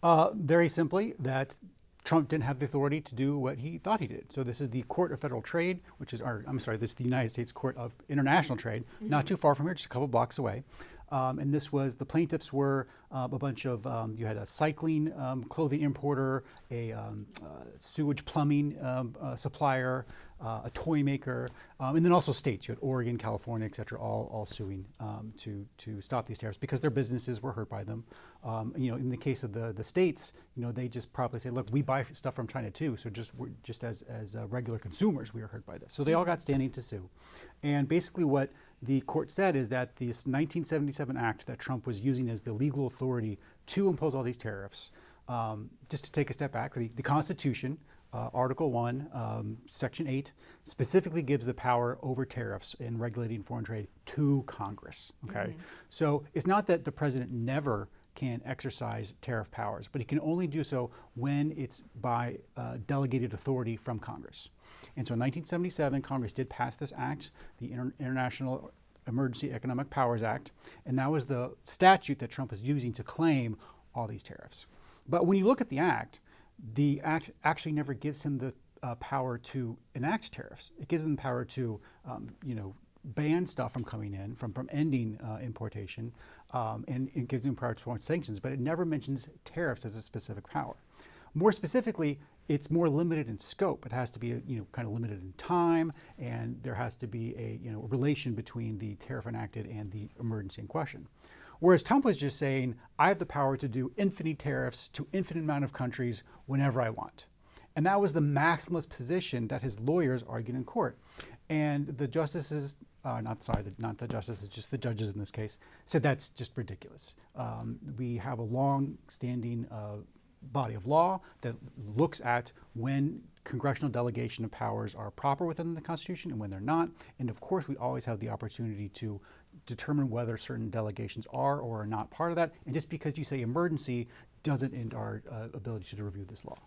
Very simply, that Trump didn't have the authority to do what he thought he did. So this is the Court of Federal Trade, which is, I'm sorry, this is the United States Court of International Trade, not too far from here, just a couple blocks away. And this was, the plaintiffs were a bunch of, you had a cycling clothing importer, a sewage plumbing supplier, a toy maker, and then also states. You had Oregon, California, et cetera, all suing to stop these tariffs because their businesses were hurt by them. In the case of the states, they just probably say, look, we buy stuff from China too, so just as regular consumers, we are hurt by this. So they all got standing to sue. And basically what the court said is that this 1977 act that Trump was using as the legal authority to impose all these tariffs, just to take a step back, the Constitution, Article 1, Section 8, specifically gives the power over tariffs in regulating foreign trade to Congress. Okay, so it's not that the president never can exercise tariff powers, but he can only do so when it's by delegated authority from Congress. And so in 1977, Congress did pass this act, the International Emergency Economic Powers Act, and that was the statute that Trump is using to claim all these tariffs. But when you look at the act actually never gives him the power to enact tariffs. It gives him the power to, ban stuff from coming in, from ending importation, and it gives him power to want sanctions, but it never mentions tariffs as a specific power. More specifically, it's more limited in scope. It has to be, kind of limited in time, and there has to be a, relation between the tariff enacted and the emergency in question. Whereas Trump was just saying, I have the power to do infinite tariffs to infinite amount of countries whenever I want. And that was the maximalist position that his lawyers argued in court. And the justices, not the justices, just the judges in this case, said that's just ridiculous. We have a long-standing body of law that looks at when congressional delegation of powers are proper within the Constitution and when they're not. And of course, we always have the opportunity to determine whether certain delegations are or are not part of that. And just because you say emergency doesn't end our ability to review this law.